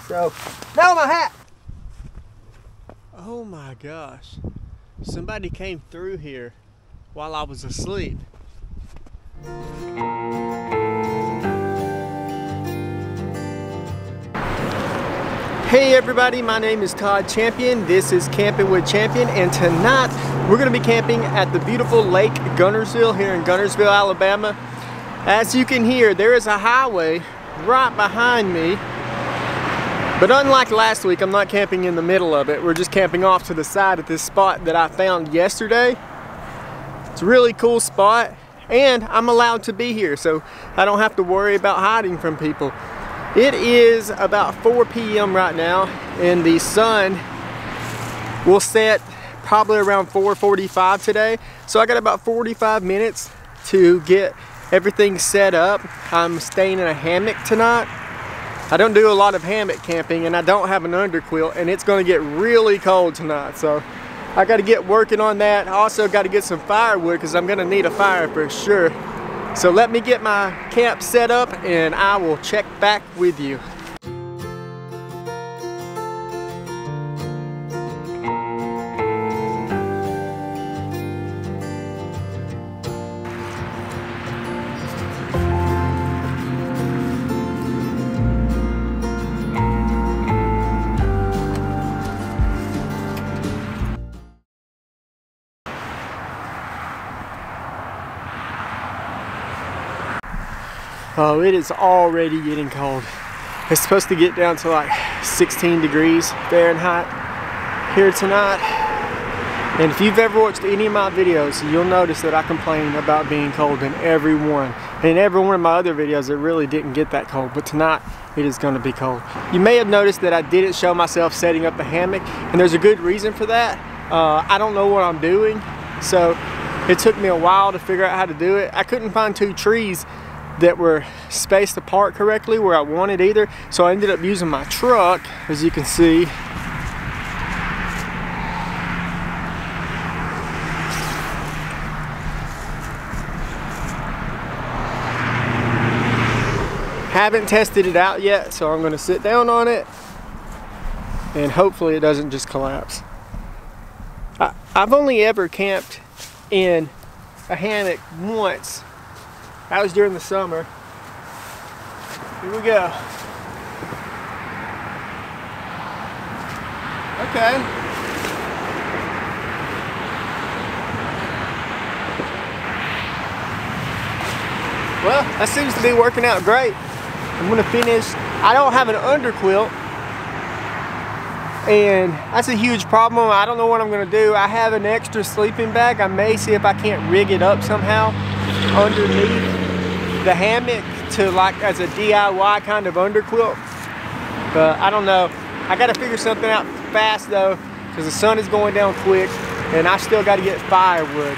So, now my hat. Oh my gosh. Somebody came through here while I was asleep. Hey everybody, my name is Todd Champion. This is Camping with Champion, and tonight we're going to be camping at the beautiful Lake Guntersville here in Guntersville, Alabama. As you can hear, there is a highway right behind me, but unlike last week, I'm not camping in the middle of it. We're just camping off to the side at this spot that I found yesterday. It's a really cool spot, and I'm allowed to be here, so I don't have to worry about hiding from people. It is about 4 p.m. right now, and the sun will set probably around 4:45 today. So I got about 45 minutes to get everything set up. I'm staying in a hammock tonight. I don't do a lot of hammock camping, and I don't have an underquilt, and it's going to get really cold tonight. So I got to get working on that. I also got to get some firewood because I'm going to need a fire for sure. So let me get my camp set up and I will check back with you. Oh, it is already getting cold. It's supposed to get down to like 16 degrees Fahrenheit here tonight. And if you've ever watched any of my videos, you'll notice that I complain about being cold in every one. And in every one of my other videos, it really didn't get that cold. But tonight, it is going to be cold. You may have noticed that I didn't show myself setting up the hammock. And there's a good reason for that. I don't know what I'm doing. So it took me a while to figure out how to do it. I couldn't find two trees that were spaced apart correctly where I wanted either, so I ended up using my truck, as you can see. Haven't tested it out yet, so I'm going to sit down on it and hopefully it doesn't just collapse. I've only ever camped in a hammock once. That was during the summer. Here we go. Okay. Well, that seems to be working out great. I'm gonna finish. I don't have an underquilt, and that's a huge problem. I don't know what I'm gonna do. I have an extra sleeping bag. I may see if I can't rig it up somehow underneath the hammock to like as a DIY kind of underquilt, but I don't know. I got to figure something out fast though, because the sun is going down quick and I still got to get firewood.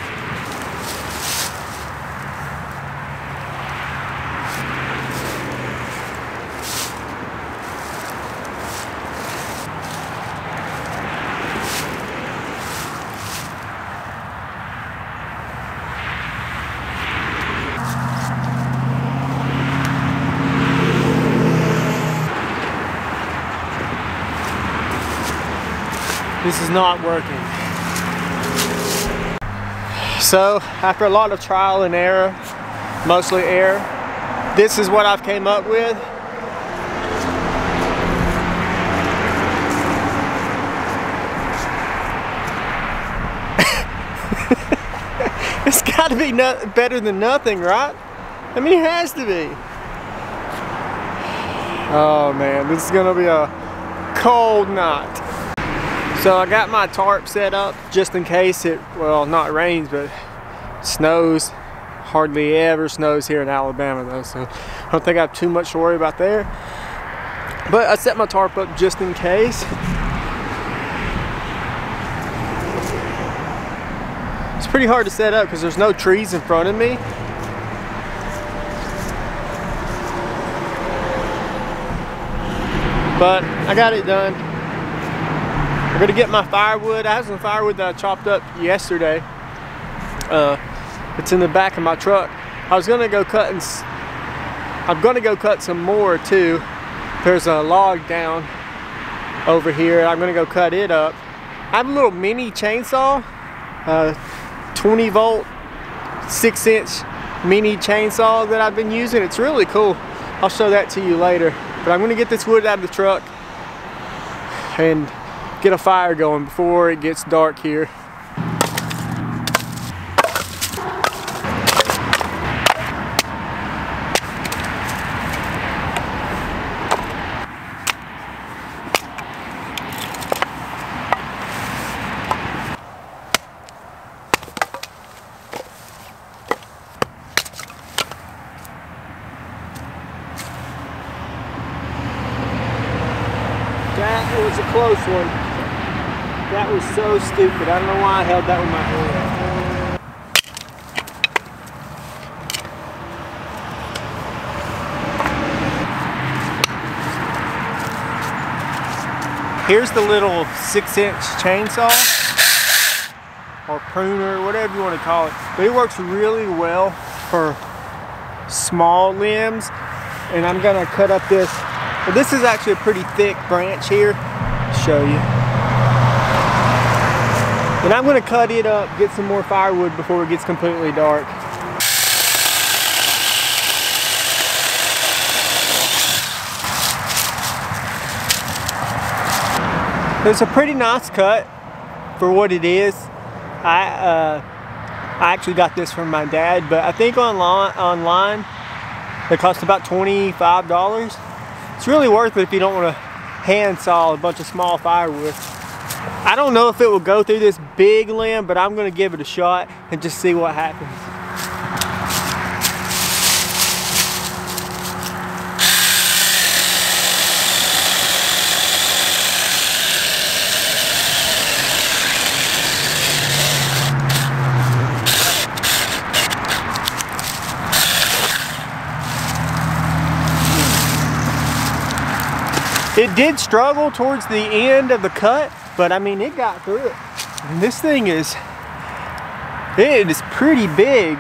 This is not working. So after a lot of trial and error, mostly error, this is what I've came up with. It's got to be better than nothing, right? I mean, it has to be. Oh man, this is gonna be a cold night. So I got my tarp set up just in case it, well, not rains, but snows. Hardly ever snows here in Alabama though, so I don't think I have too much to worry about there. But I set my tarp up just in case. It's pretty hard to set up because there's no trees in front of me. But I got it done. I'm gonna get my firewood. I have some firewood that I chopped up yesterday. It's in the back of my truck. I was gonna go cut I'm gonna go cut some more too. There's a log down over here. I'm gonna go cut it up. I have a little mini chainsaw, 20 volt, 6-inch mini chainsaw that I've been using. It's really cool. I'll show that to you later. But I'm gonna get this wood out of the truck and get a fire going before it gets dark here. That was a close one. That was so stupid. I don't know why I held that with my hand. Here's the little 6-inch chainsaw, or pruner, whatever you want to call it. But it works really well for small limbs. And I'm gonna cut up this. Well, this is actually a pretty thick branch here. I'll show you. And I'm gonna cut it up, get some more firewood before it gets completely dark. It's a pretty nice cut for what it is. I actually got this from my dad, but I think online it costs about $25. It's really worth it if you don't want to hand saw a bunch of small firewood. I don't know if it will go through this big limb, but I'm going to give it a shot and just see what happens. It did struggle towards the end of the cut, but I mean, it got through it. And this thing is, it is pretty big.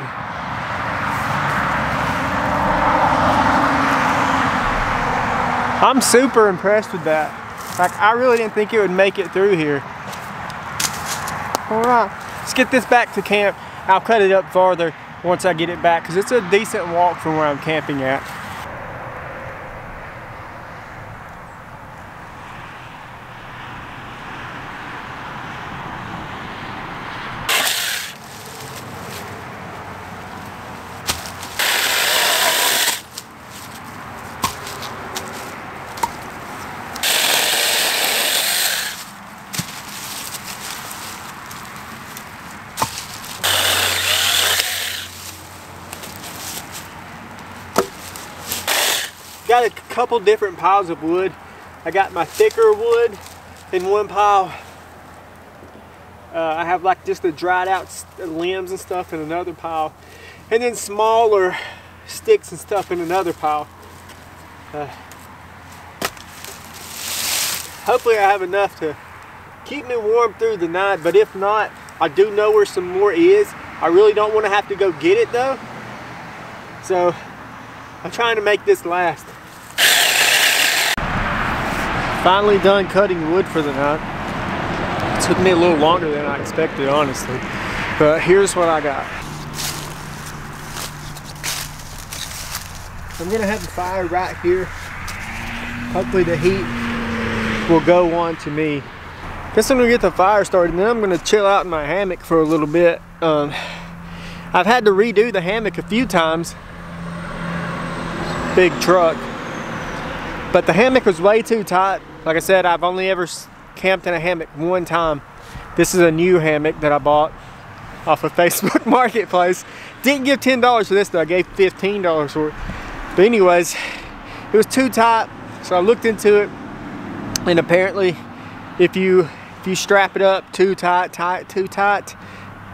I'm super impressed with that. Like, I really didn't think it would make it through here. All right, let's get this back to camp. I'll cut it up farther once I get it back, because it's a decent walk from where I'm camping at. Got a couple different piles of wood. I got my thicker wood in one pile. I have like just the dried out limbs and stuff in another pile. And then smaller sticks and stuff in another pile. Hopefully I have enough to keep me warm through the night, but if not, I do know where some more is. I really don't want to have to go get it though. So I'm trying to make this last. Finally done cutting wood for the night. It took me a little longer than I expected, honestly. But here's what I got. I'm gonna have the fire right here. Hopefully the heat will go on to me. Guess I'm gonna get the fire started and then I'm gonna chill out in my hammock for a little bit. I've had to redo the hammock a few times. Big truck. But the hammock was way too tight. Like I said, I've only ever camped in a hammock one time. This is a new hammock that I bought off of Facebook Marketplace. Didn't give $10 for this though, I gave $15 for it. But anyways, it was too tight, so I looked into it, and apparently if you strap it up too tight,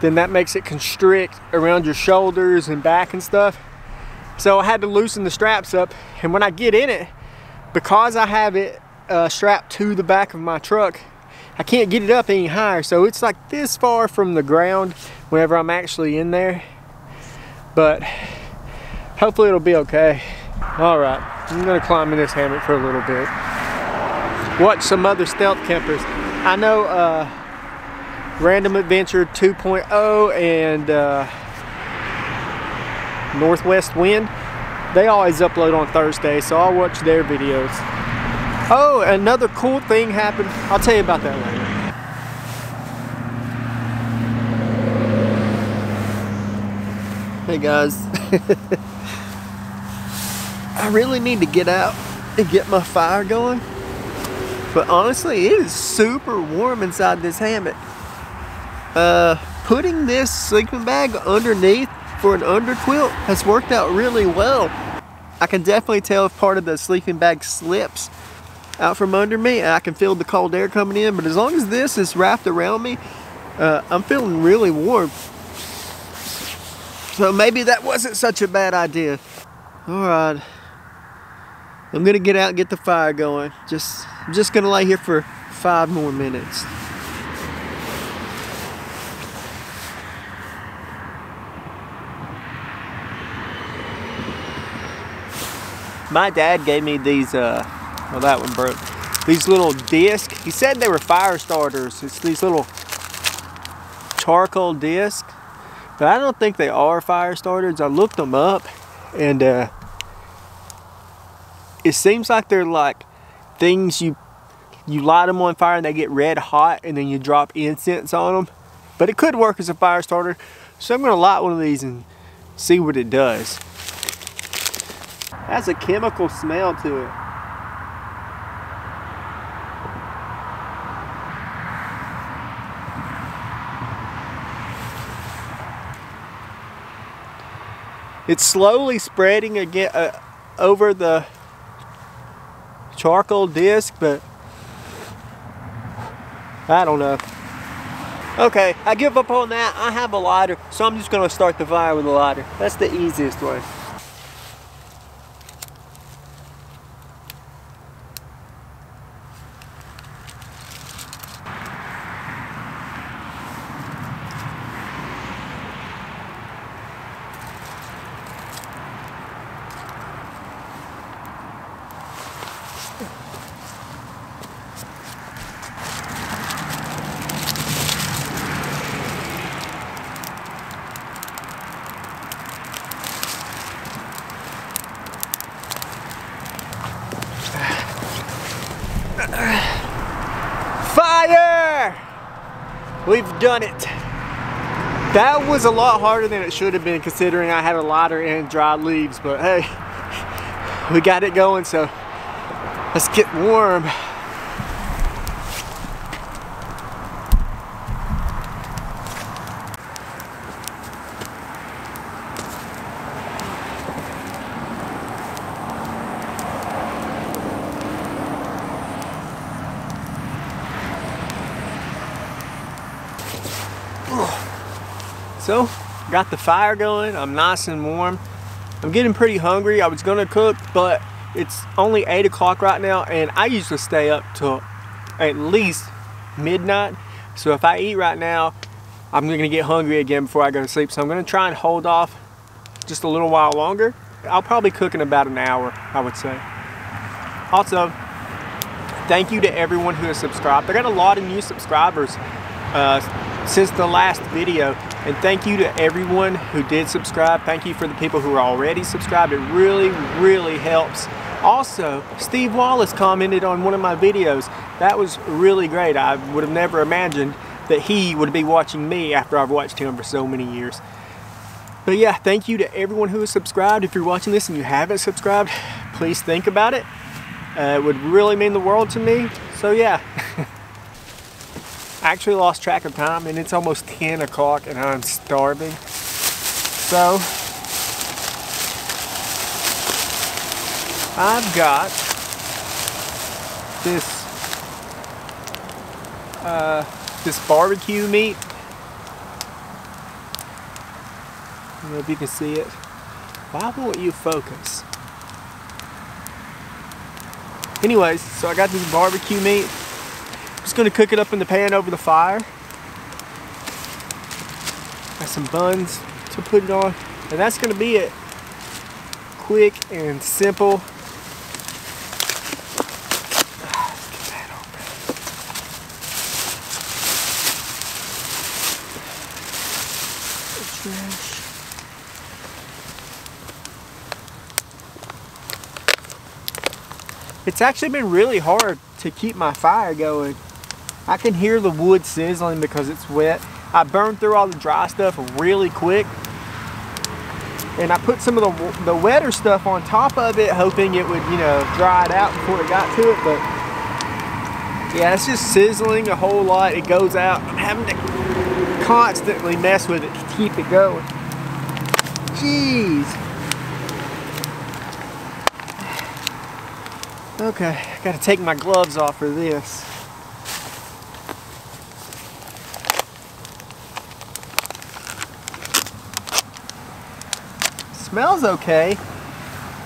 then that makes it constrict around your shoulders and back and stuff. So I had to loosen the straps up, and when I get in it, because I have it strapped to the back of my truck, I can't get it up any higher, so it's like this far from the ground whenever I'm actually in there. But hopefully it'll be okay. All right, I'm gonna climb in this hammock for a little bit. watch some other stealth campers. I know Random Adventure 2.0 and Northwest Wind, they always upload on Thursday, so I'll watch their videos. Oh, another cool thing happened. I'll tell you about that later. Hey guys, I really need to get out and get my fire going, but honestly it is super warm inside this hammock. Putting this sleeping bag underneath for an underquilt has worked out really well. I can definitely tell if part of the sleeping bag slips out from under me, I can feel the cold air coming in, but as long as this is wrapped around me, I'm feeling really warm. So maybe that wasn't such a bad idea. Alright, I'm gonna get out and get the fire going. I'm just gonna lay here for 5 more minutes. My dad gave me these, well that one broke, these little discs. He said they were fire starters. It's these little charcoal discs. But I don't think they are fire starters. I looked them up, and it seems like they're like things you light them on fire and they get red hot, and then you drop incense on them. But it could work as a fire starter, so I'm gonna light one of these and see what it does. It has a chemical smell to it. It's slowly spreading again over the charcoal disc, but I don't know. Okay, I give up on that. I have a lighter, so I'm just gonna start the fire with a lighter. That's the easiest way. Fire! We've done it. That was a lot harder than it should have been, considering I had a lighter and dried leaves, but hey, we got it going, so let's get warm. So, got the fire going. I'm nice and warm. I'm getting pretty hungry. I was gonna cook, but it's only 8 o'clock right now, and I usually stay up till at least midnight. So if I eat right now, I'm gonna get hungry again before I go to sleep. So I'm gonna try and hold off just a little while longer. I'll probably cook in about an hour, I would say. Also, thank you to everyone who has subscribed. I got a lot of new subscribers since the last video, and thank you to everyone who did subscribe. Thank you for the people who are already subscribed. It really helps. Also, Steve Wallace commented on one of my videos. That was really great. I would have never imagined that he would be watching me after I've watched him for so many years. But yeah, thank you to everyone who has subscribed. If you're watching this and you haven't subscribed, please think about it. It would really mean the world to me. So yeah. I actually lost track of time, and it's almost 10 o'clock and I'm starving. So I've got this barbecue meat. I don't know if you can see it. Why won't you focus? Anyways, so I got this barbecue meat. Just gonna cook it up in the pan over the fire. Got some buns to put it on, and that's gonna be it. Quick and simple. Let's get that It's actually been really hard to keep my fire going. I can hear the wood sizzling because it's wet. I burned through all the dry stuff really quick. And I put some of the wetter stuff on top of it, hoping it would, you know, dry it out before it got to it. But yeah, it's just sizzling a whole lot. It goes out. I'm having to constantly mess with it to keep it going. Jeez. Okay, I gotta take my gloves off for this. Smells okay.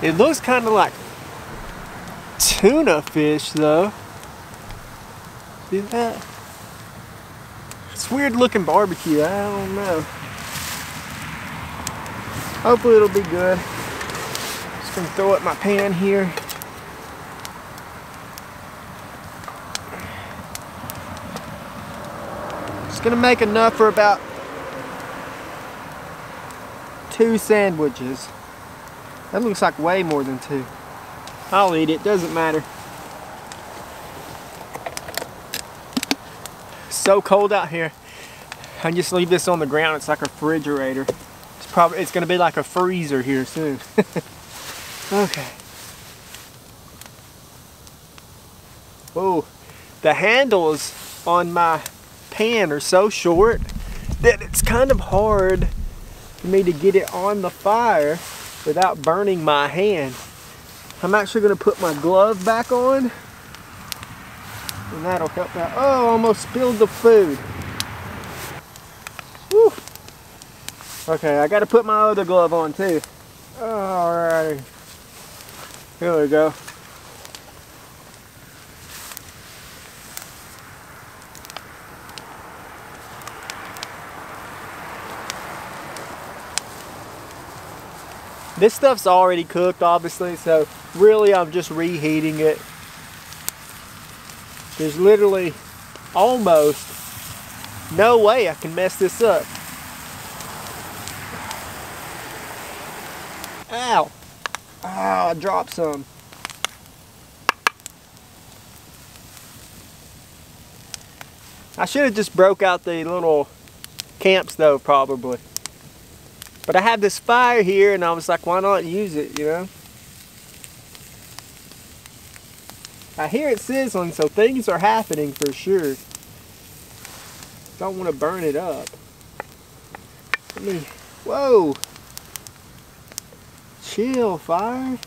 It looks kind of like tuna fish though. See that? It's weird looking barbecue, I don't know. Hopefully it'll be good. Just gonna throw up my pan here. Just gonna make enough for about 2 sandwiches. That looks like way more than 2. I'll eat it, doesn't matter. So cold out here. I just leave this on the ground. It's like a refrigerator. It's gonna be like a freezer here soon. Okay. Oh, the handles on my pan are so short that it's kind of hard for me to get it on the fire without burning my hand. I'm actually gonna put my glove back on and that'll help out. Oh, almost spilled the food. Whew. Okay, I gotta put my other glove on too. Alrighty. Here we go. This stuff's already cooked, obviously, so really I'm just reheating it. There's literally almost no way I can mess this up. Ow! Ah, I dropped some. I should have just broke out the little camp stove probably. But I have this fire here and I was like, why not use it, you know? I hear it sizzling, so things are happening for sure. Don't want to burn it up. Let me, whoa! Chill, fire.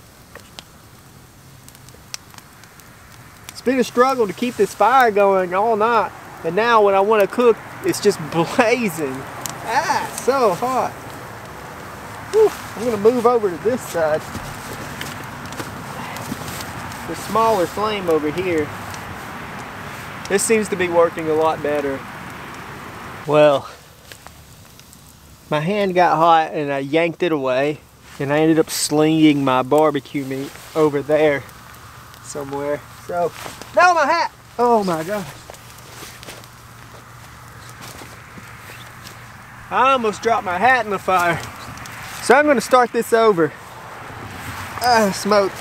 It's been a struggle to keep this fire going all night. And now when I want to cook, it's just blazing. Ah, so hot. Whew, I'm going to move over to this side. The smaller flame over here. This seems to be working a lot better. Well, my hand got hot and I yanked it away. And I ended up slinging my barbecue meat over there somewhere. So, no, my hat! Oh my gosh. I almost dropped my hat in the fire. So I'm going to start this over. Ah, smoke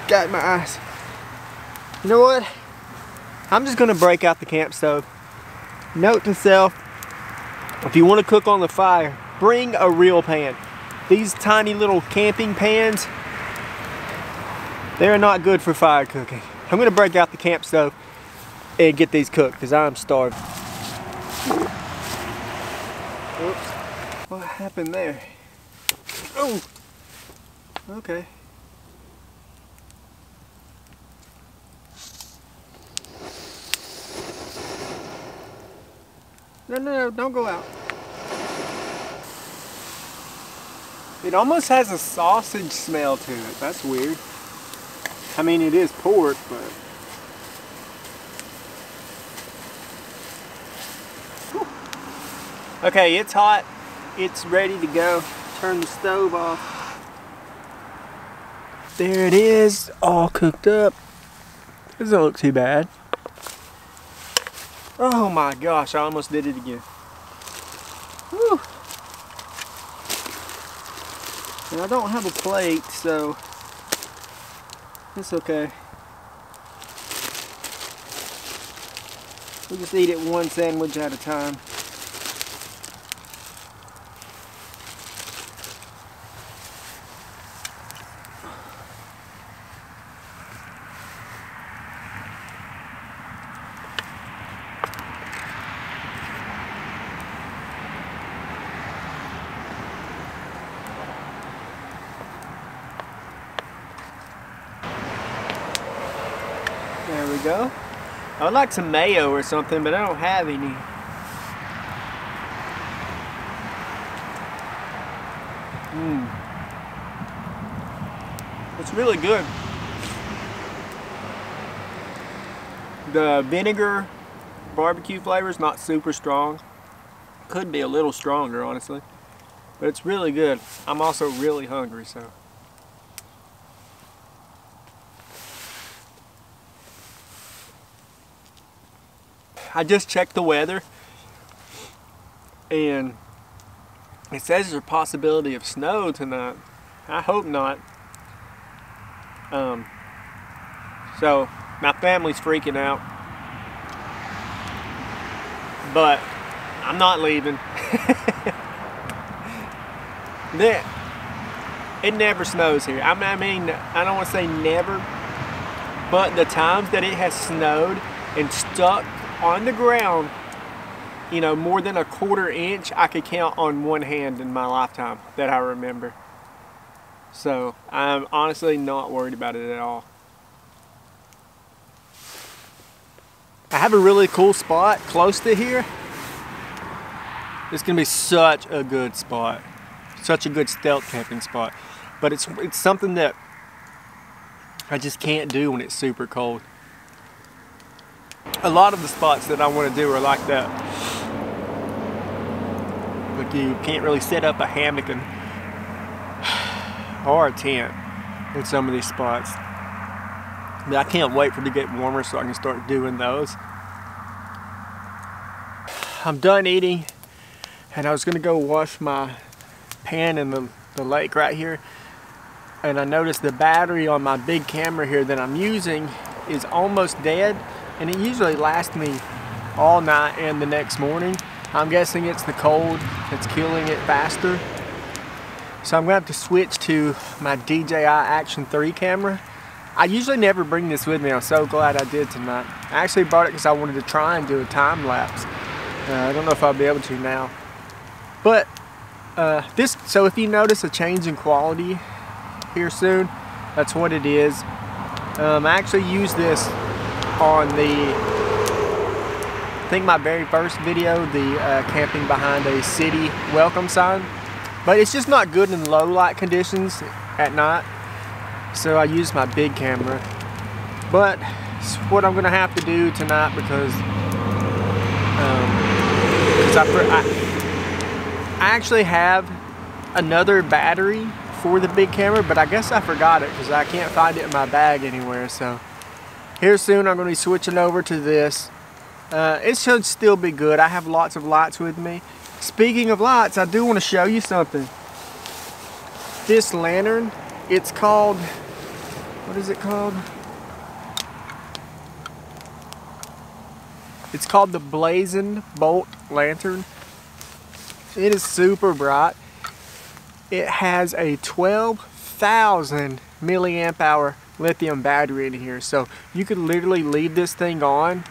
got in my eyes. You know what? I'm just going to break out the camp stove. Note to self, if you want to cook on the fire, bring a real pan. These tiny little camping pans, they're not good for fire cooking. I'm going to break out the camp stove and get these cooked because I'm starved. Oops. What happened there? Oh! Okay. No, don't go out. It almost has a sausage smell to it. That's weird. I mean, it is pork, but... Whew. Okay, it's hot. It's ready to go. Turn the stove off. There it is, all cooked up. Doesn't look too bad. Oh my gosh, I almost did it again. Whew. And I don't have a plate, so it's okay. We'll just eat it one sandwich at a time. There we go. I would like some mayo or something, but I don't have any. It's really good. The vinegar barbecue flavor is not super strong. Could be a little stronger, honestly. But it's really good. I'm also really hungry, so. I just checked the weather, and it says there's a possibility of snow tonight. I hope not. So my family's freaking out, but I'm not leaving. It never snows here. I mean, I don't want to say never, but the times that it has snowed and stuck on the ground, you know, more than a quarter inch, I could count on one hand in my lifetime that I remember. So I'm honestly not worried about it at all. I have a really cool spot close to here. It's gonna be such a good spot, such a good stealth camping spot. But it's something that I just can't do when it's super cold. A lot of the spots that I want to do are like that. Like you can't really set up a hammock or a tent in some of these spots. But I can't wait for it to get warmer so I can start doing those. I'm done eating, and I was going to go wash my pan in the lake right here. And I noticed the battery on my big camera here that I'm using is almost dead. And it usually lasts me all night and the next morning. I'm guessing it's the cold that's killing it faster. So I'm going to have to switch to my DJI Action 3 camera. I usually never bring this with me. I'm so glad I did tonight. I actually brought it because I wanted to try and do a time lapse. I don't know if I'll be able to now. But so if you notice a change in quality here soon, that's what it is. I actually used this on I think my very first video, the camping behind a city welcome sign, but it's just not good in low light conditions at night, so I used my big camera. But it's what I'm gonna have to do tonight because I actually have another battery for the big camera, but I guess I forgot it because I can't find it in my bag anywhere. So here soon I'm going to be switching over to this. It should still be good. I have lots of lights with me. Speaking of lights, I do want to show you something. This lantern, it's called, what is it called? It's called the Blazing Bolt Lantern. It is super bright. It has a 12,000 milliamp hour lithium battery in here, so you could literally leave this thing on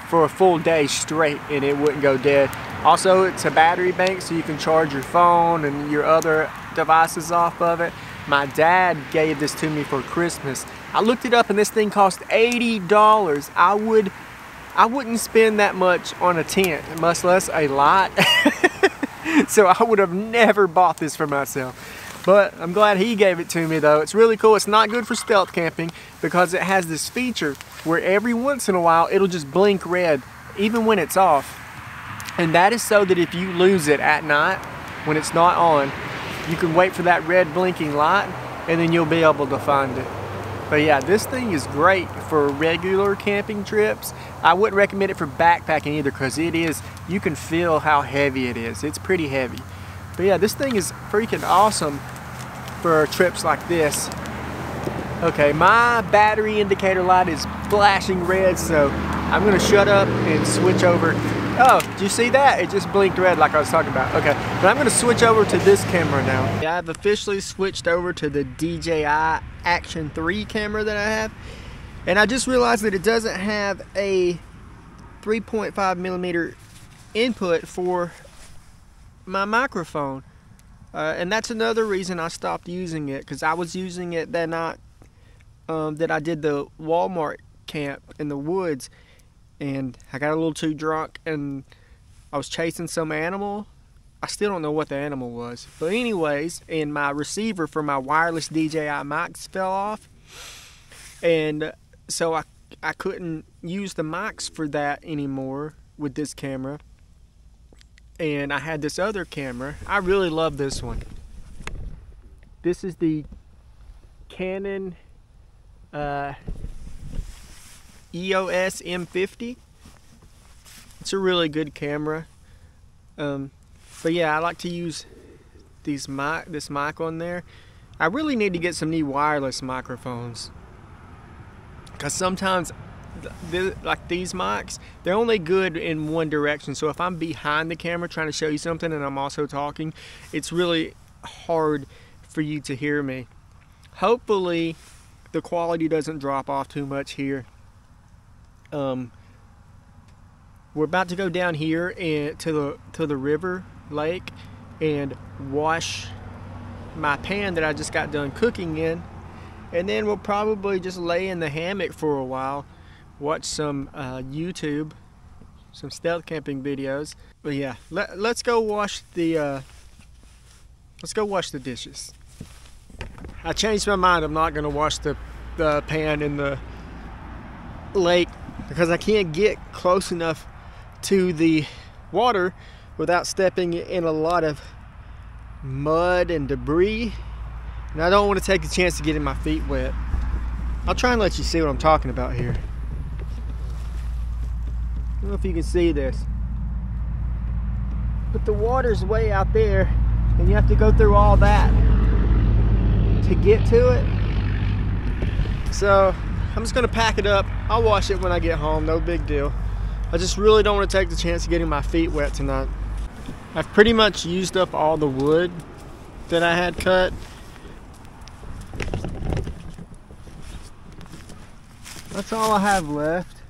for a full day straight and it wouldn't go dead. Also, it's a battery bank, so you can charge your phone and your other devices off of it. My dad gave this to me for Christmas. I looked it up and this thing cost $80. I wouldn't spend that much on a tent, much less a light. So I would have never bought this for myself. But I'm glad he gave it to me though. It's really cool. It's not good for stealth camping because it has this feature where every once in a while it'll just blink red even when it's off. And that is so that if you lose it at night when it's not on, you can wait for that red blinking light and then you'll be able to find it. But yeah, this thing is great for regular camping trips. I wouldn't recommend it for backpacking either because you can feel how heavy it is. It's pretty heavy. But yeah, this thing is freaking awesome for trips like this. Okay, my battery indicator light is flashing red, so I'm gonna shut up and switch over. Oh, did you see that? It just blinked red like I was talking about. Okay, but I'm gonna switch over to this camera now. I've officially switched over to the DJI Action 3 camera that I have. And I just realized that it doesn't have a 3.5mm input for my microphone. And that's another reason I stopped using it, because I was using it that night that I did the Walmart camp in the woods, and I got a little too drunk and I was chasing some animal. I still don't know what the animal was, but anyways, and my receiver for my wireless DJI mics fell off, and so I couldn't use the mics for that anymore with this camera. And I had this other camera. I really love this one. This is the Canon EOS M50. It's a really good camera. But yeah, I like to use this mic on there. I really need to get some new wireless microphones, because sometimes like these mics, they're only good in one direction. So if I'm behind the camera trying to show you something and I'm also talking, it's really hard for you to hear me. Hopefully the quality doesn't drop off too much here. We're about to go down here and to the river lake and wash my pan that I just got done cooking in, and then we'll probably just lay in the hammock for a while, watch some YouTube, some stealth camping videos. But yeah, let's go wash the dishes. I changed my mind. I'm not gonna wash the pan in the lake because I can't get close enough to the water without stepping in a lot of mud and debris, and I don't want to take the chance of getting my feet wet. I'll try and let you see what I'm talking about here. I don't know if you can see this, but the water's way out there and you have to go through all that to get to it. So I'm just gonna pack it up. I'll wash it when I get home, no big deal. I just really don't want to take the chance of getting my feet wet tonight. I've pretty much used up all the wood that I had cut. That's all I have left.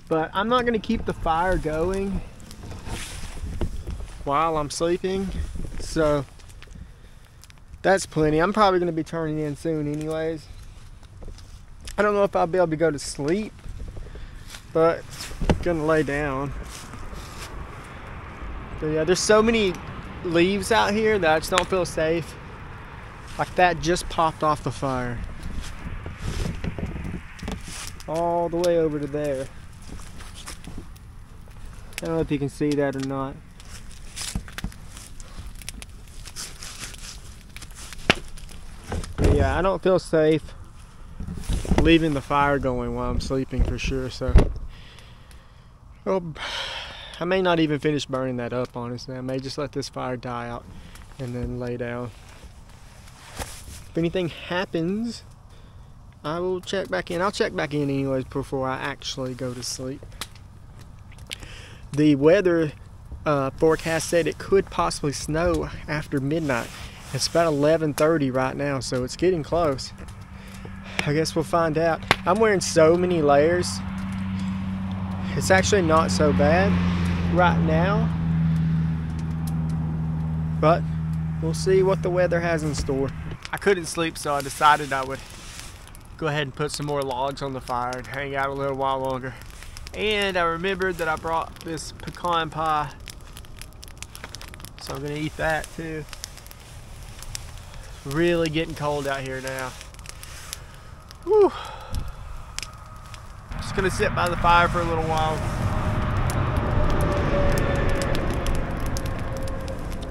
But I'm not going to keep the fire going while I'm sleeping, so that's plenty. I'm probably going to be turning in soon anyways. I don't know if I'll be able to go to sleep, but I'm going to lay down. But yeah, there's so many leaves out here that I just don't feel safe. Like that just popped off the fire. All the way over to there. I don't know if you can see that or not. But yeah, I don't feel safe leaving the fire going while I'm sleeping for sure. So, well, I may not even finish burning that up, honestly. I may just let this fire die out and then lay down. If anything happens, I will check back in. I'll check back in anyways before I actually go to sleep. The weather forecast said it could possibly snow after midnight. It's about 11:30 right now, so it's getting close. I guess we'll find out. I'm wearing so many layers. It's actually not so bad right now, but we'll see what the weather has in store. I couldn't sleep, so I decided I would go ahead and put some more logs on the fire and hang out a little while longer. And I remembered that I brought this pecan pie, so I'm gonna eat that too. It's really getting cold out here now. Whew. Just gonna sit by the fire for a little while.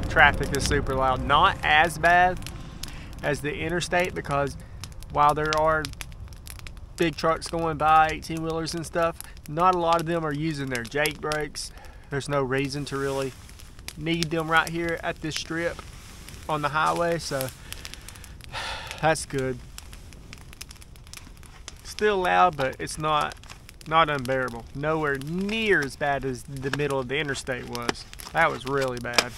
Traffic is super loud. Not as bad as the interstate, because while there are big trucks going by, 18-wheelers and stuff, not a lot of them are using their Jake brakes. There's no reason to really need them right here at this strip on the highway, so that's good. still loud, but it's not unbearable. Nowhere near as bad as the middle of the interstate was. That was really bad.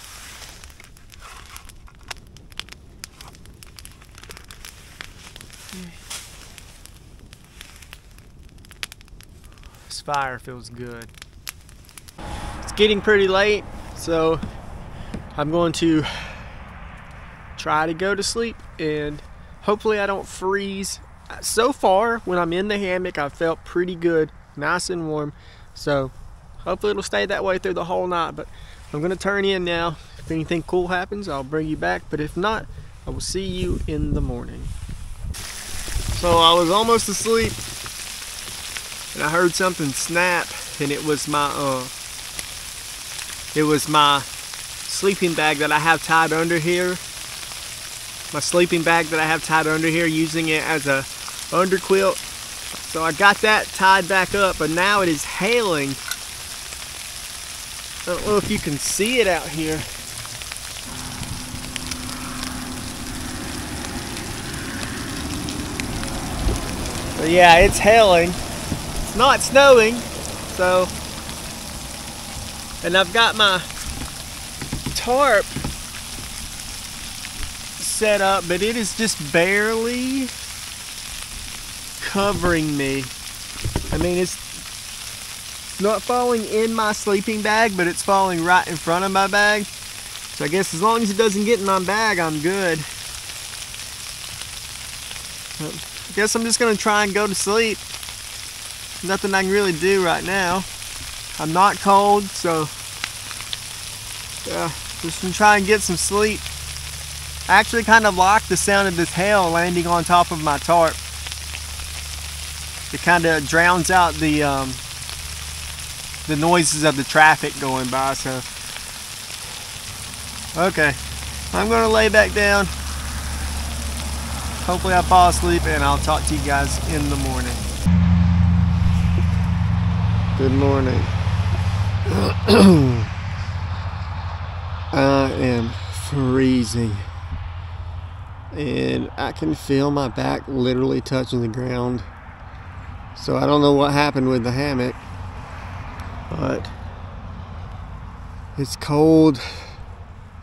This fire feels good. It's getting pretty late, so I'm going to try to go to sleep and hopefully I don't freeze. So far, when I'm in the hammock, I've felt pretty good, nice and warm. So hopefully it'll stay that way through the whole night. But I'm gonna turn in now. If anything cool happens, I'll bring you back. But if not, I will see you in the morning. So I was almost asleep and I heard something snap, and it was my sleeping bag that I have tied under here. My sleeping bag that I have tied under here, using it as a underquilt. So I got that tied back up, but now it is hailing. I don't know if you can see it out here. But yeah, it's hailing. It's not snowing, so. And I've got my tarp set up, but it is just barely covering me. I mean, it's not falling in my sleeping bag, but it's falling right in front of my bag. So I guess as long as it doesn't get in my bag, I'm good. I guess I'm just gonna try and go to sleep. Nothing I can really do right now. I'm not cold, so yeah, just gonna try and get some sleep. I actually kind of like the sound of this hail landing on top of my tarp. It kind of drowns out the noises of the traffic going by. So, okay, I'm gonna lay back down. Hopefully I fall asleep, and I'll talk to you guys in the morning. Good morning. I am freezing. And I can feel my back literally touching the ground. So I don't know what happened with the hammock, but it's cold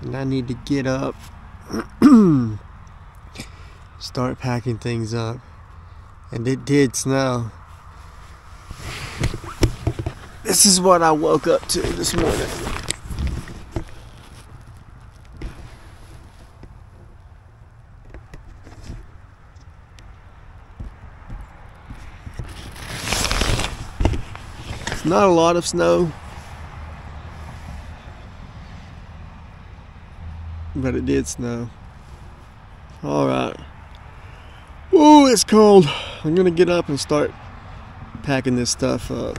and I need to get up, start packing things up. And it did snow. This is what I woke up to this morning. Not a lot of snow, but it did snow. All right. Oh, it's cold. I'm gonna get up and start packing this stuff up.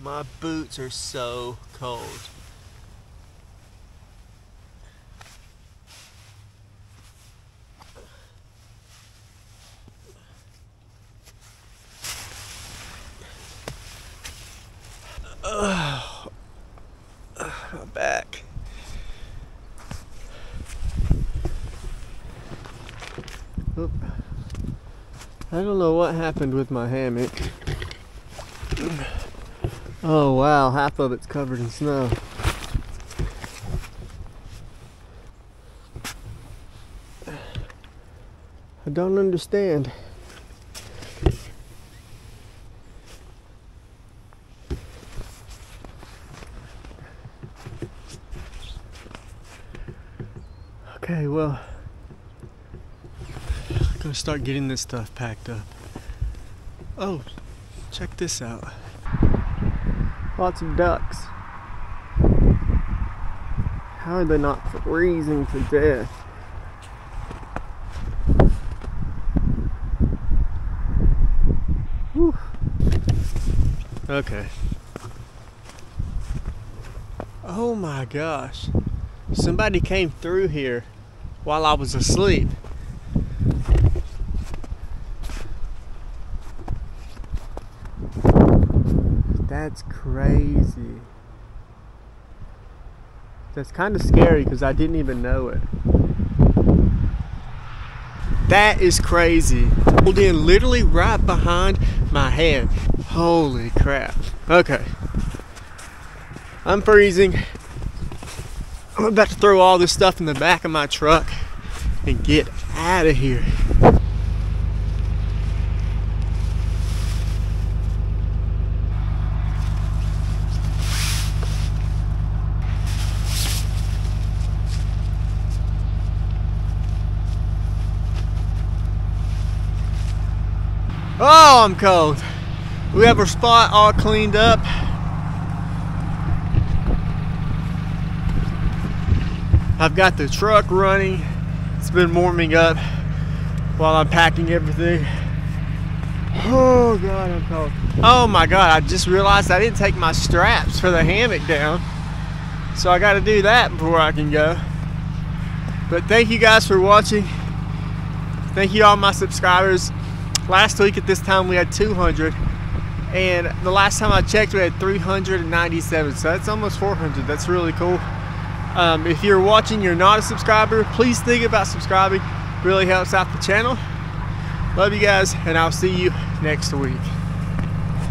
My boots are so cold. My back. Oop. I don't know what happened with my hammock. Oh wow, half of it's covered in snow. I don't understand. Okay, well, I'm gonna start getting this stuff packed up. Oh, check this out. Lots of ducks. How are they not freezing to death? Whew. Okay. Oh my gosh. Somebody came through here while I was asleep. That's crazy. That's kind of scary because I didn't even know it. That is crazy. Pulled in literally right behind my head. Holy crap. Okay. I'm freezing. I'm about to throw all this stuff in the back of my truck and get out of here. Oh, I'm cold. We have our spot all cleaned up. I've got the truck running. It's been warming up while I'm packing everything. Oh God, I'm cold. Oh my God, I just realized I didn't take my straps for the hammock down. So I gotta do that before I can go. But thank you guys for watching. Thank you all my subscribers. Last week at this time we had 200. And the last time I checked we had 397. So that's almost 400. That's really cool. If you're watching, you're not a subscriber, please think about subscribing. Really helps out the channel. Love you guys, and I'll see you next week.